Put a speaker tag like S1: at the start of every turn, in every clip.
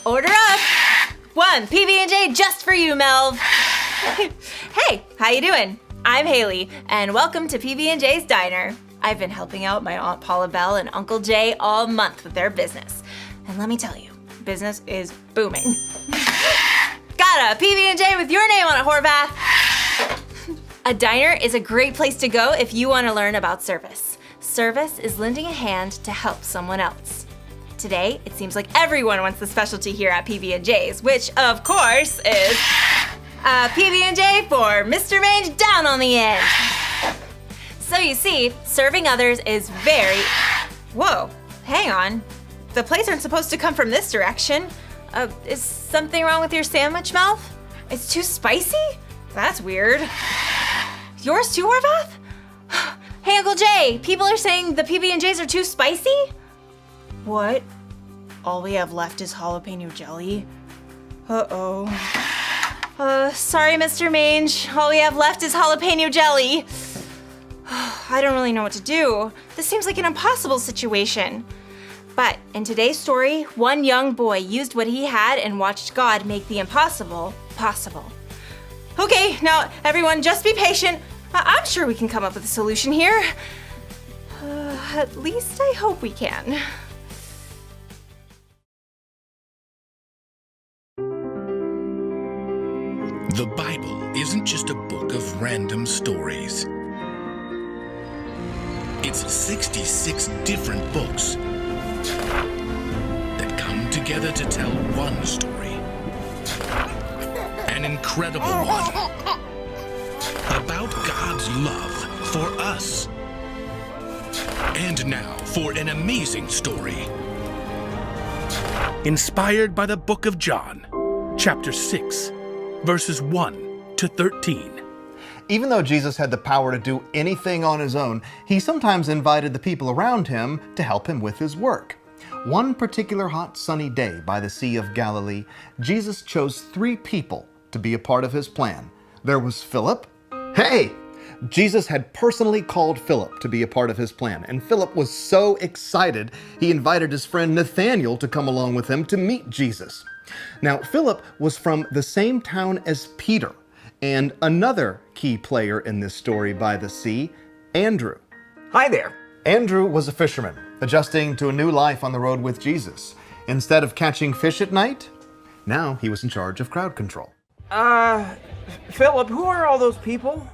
S1: Order up. One PB&J just for you, Melv. Hey, how you doing? I'm Haley, and welcome to PB&J's Diner. I've been helping out my Aunt Paula Bell and Uncle Jay all month with their business. And let me tell you, business is booming. Got a PB&J with your name on it, Horvath. A diner is a great place to go if you want to learn about service. Service is lending a hand to help someone else. Today, it seems like everyone wants the specialty here at PB&J's, which of course is a PB&J for Mr. Mange down on the end. So you see, serving others is very... Whoa, hang on. The plates aren't supposed to come from this direction. Is something wrong with your sandwich, Melv? It's too spicy? That's weird. Yours too, Horvath? Hey, Uncle Jay, people are saying the PB&Js are too spicy? What? All we have left is jalapeno jelly? Uh-oh. Sorry, Mr. Mange. All we have left is jalapeno jelly. I don't really know what to do. This seems like an impossible situation. But in today's story, one young boy used what he had and watched God make the impossible possible. Okay, now everyone just be patient. I'm sure we can come up with a solution here. At least I hope we can.
S2: The Bible isn't just a book of random stories. It's 66 different books that come together to tell one story. An incredible one. About God's love for us. And now for an amazing story. Inspired by the book of John, chapter 6, verses 1 to 13.
S3: Even though Jesus had the power to do anything on his own, he sometimes invited the people around him to help him with his work. One particular hot sunny day by the Sea of Galilee, Jesus chose 3 people to be a part of his plan. There was Philip. Hey! Jesus had personally called Philip to be a part of his plan, and Philip was so excited he invited his friend Nathanael to come along with him to meet Jesus. Now, Philip was from the same town as Peter, and another key player in this story by the sea, Andrew.
S4: Hi there.
S3: Andrew was a fisherman, adjusting to a new life on the road with Jesus. Instead of catching fish at night, now he was in charge of crowd control.
S4: Philip, who are all those people?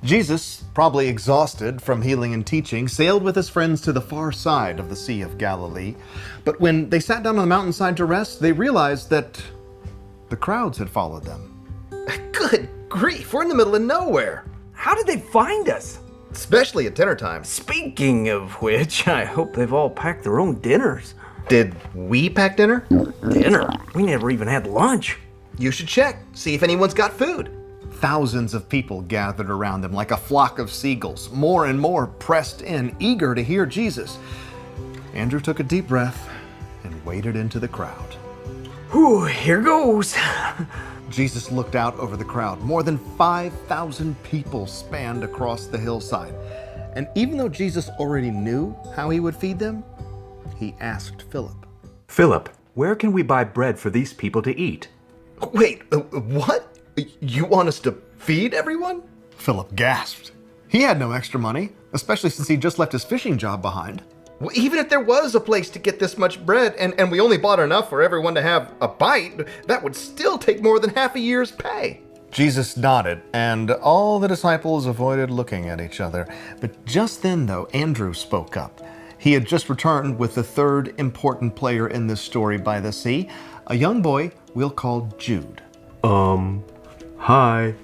S3: Jesus, probably exhausted from healing and teaching, sailed with his friends to the far side of the Sea of Galilee. But when they sat down on the mountainside to rest, they realized that the crowds had followed them.
S5: Good grief, we're in the middle of nowhere.
S4: How did they find us?
S5: Especially at dinner time.
S4: Speaking of which, I hope they've all packed their own dinners.
S5: Did we pack dinner?
S4: Dinner? We never even had lunch.
S5: You should check, see if anyone's got food.
S3: Thousands of people gathered around them like a flock of seagulls, more and more pressed in, eager to hear Jesus. Andrew took a deep breath and waded into the crowd.
S4: Whew, here goes.
S3: Jesus looked out over the crowd. More than 5,000 people spanned across the hillside. And even though Jesus already knew how he would feed them, he asked Philip.
S6: Philip, where can we buy bread for these people to eat?
S5: Wait, what? You want us to feed everyone?
S3: Philip gasped. He had no extra money, especially since he just left his fishing job behind.
S5: Well, even if there was a place to get this much bread and we only bought enough for everyone to have a bite, that would still take more than half a year's pay.
S3: Jesus nodded, and all the disciples avoided looking at each other. But just then, though, Andrew spoke up. He had just returned with the third important player in this story by the sea, a young boy we'll call Jude.
S6: Hi.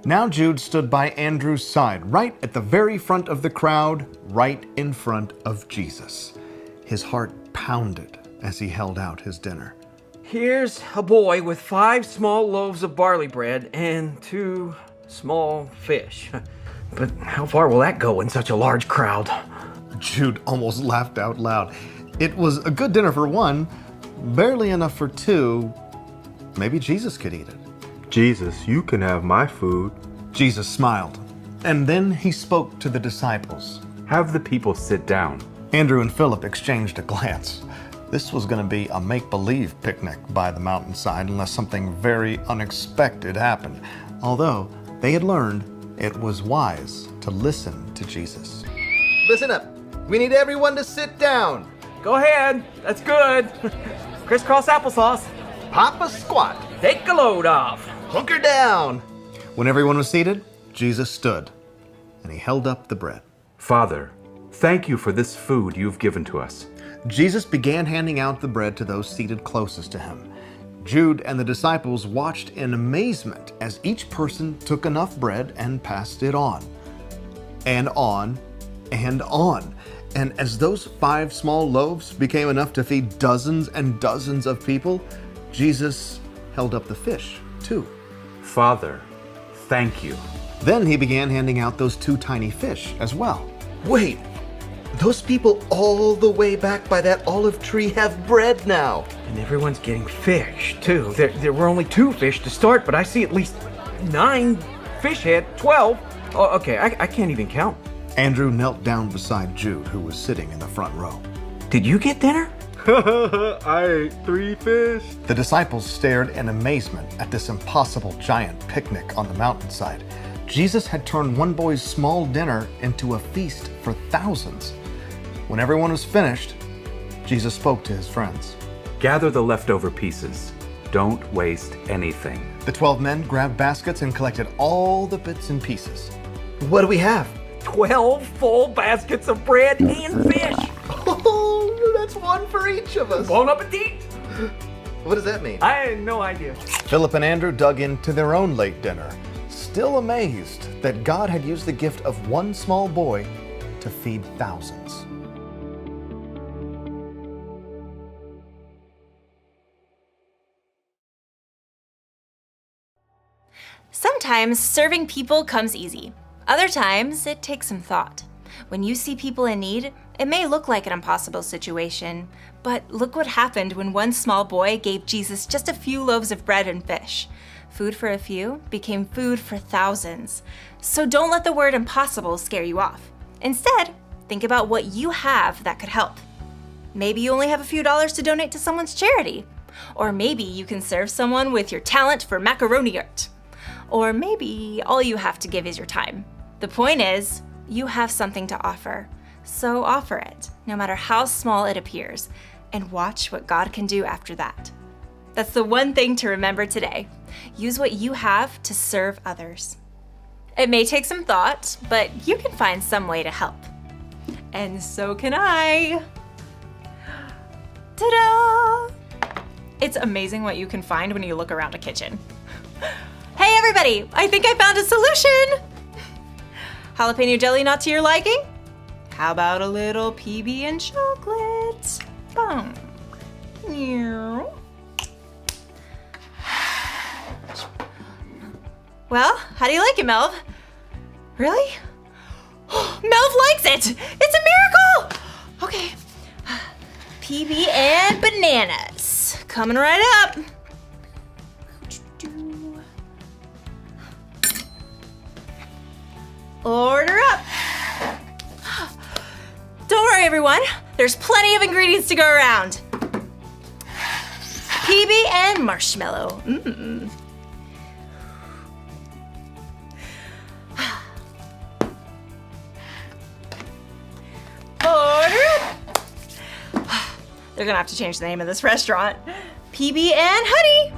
S3: Now Jude stood by Andrew's side, right at the very front of the crowd, right in front of Jesus. His heart pounded as he held out his dinner.
S4: Here's a boy with 5 small loaves of barley bread and 2 small fish. But how far will that go in such a large crowd?
S3: Jude almost laughed out loud. It was a good dinner for one, barely enough for 2. Maybe Jesus could eat it.
S6: Jesus, you can have my food.
S3: Jesus smiled, and then he spoke to the disciples.
S6: Have the people sit down.
S3: Andrew and Philip exchanged a glance. This was going to be a make-believe picnic by the mountainside unless something very unexpected happened. Although they had learned it was wise to listen to Jesus.
S5: Listen up. We need everyone to sit down.
S4: Go ahead. That's good. Crisscross applesauce.
S5: Pop a squat.
S4: Take a load off.
S5: Hunker down.
S3: When everyone was seated, Jesus stood, and he held up the bread.
S6: Father, thank you for this food you've given to us.
S3: Jesus began handing out the bread to those seated closest to him. Jude and the disciples watched in amazement as each person took enough bread and passed it on. And on, and on. And as those 5 small loaves became enough to feed dozens and dozens of people, Jesus held up the fish, too.
S6: Father, thank you.
S3: Then he began handing out those 2 tiny fish as well.
S5: Wait, those people all the way back by that olive tree have bread now.
S4: And everyone's getting fish, too. There were only 2 fish to start, but I see at least 9 fish head, 12. Oh, okay, I can't even count.
S3: Andrew knelt down beside Jude, who was sitting in the front row.
S4: Did you get dinner?
S6: I ate 3 fish.
S3: The disciples stared in amazement at this impossible giant picnic on the mountainside. Jesus had turned one boy's small dinner into a feast for thousands. When everyone was finished, Jesus spoke to his friends.
S6: Gather the leftover pieces. Don't waste anything.
S3: The 12 men grabbed baskets and collected all the bits and pieces.
S5: What do we have?
S4: 12 full baskets of bread and fish.
S5: Oh, that's one for each of us.
S4: Bon appetit.
S5: What does that mean?
S4: I had no idea.
S3: Philip and Andrew dug into their own late dinner, still amazed that God had used the gift of one small boy to feed thousands.
S1: Sometimes serving people comes easy. Other times, it takes some thought. When you see people in need, it may look like an impossible situation, but look what happened when one small boy gave Jesus just a few loaves of bread and fish. Food for a few became food for thousands. So don't let the word impossible scare you off. Instead, think about what you have that could help. Maybe you only have a few dollars to donate to someone's charity. Or maybe you can serve someone with your talent for macaroni art. Or maybe all you have to give is your time. The point is, you have something to offer. So offer it, no matter how small it appears, and watch what God can do after that. That's the one thing to remember today. Use what you have to serve others. It may take some thought, but you can find some way to help. And so can I. Ta-da! It's amazing what you can find when you look around a kitchen. Hey everybody, I think I found a solution! Jalapeno jelly not to your liking? How about a little PB and chocolate? Boom. Meow. Well, how do you like it, Melv? Really? Melv likes it! It's a miracle! Okay. PB and bananas. Coming right up. Order up. Don't worry, everyone. There's plenty of ingredients to go around. PB and marshmallow. Order up. They're gonna have to change the name of this restaurant. PB and honey.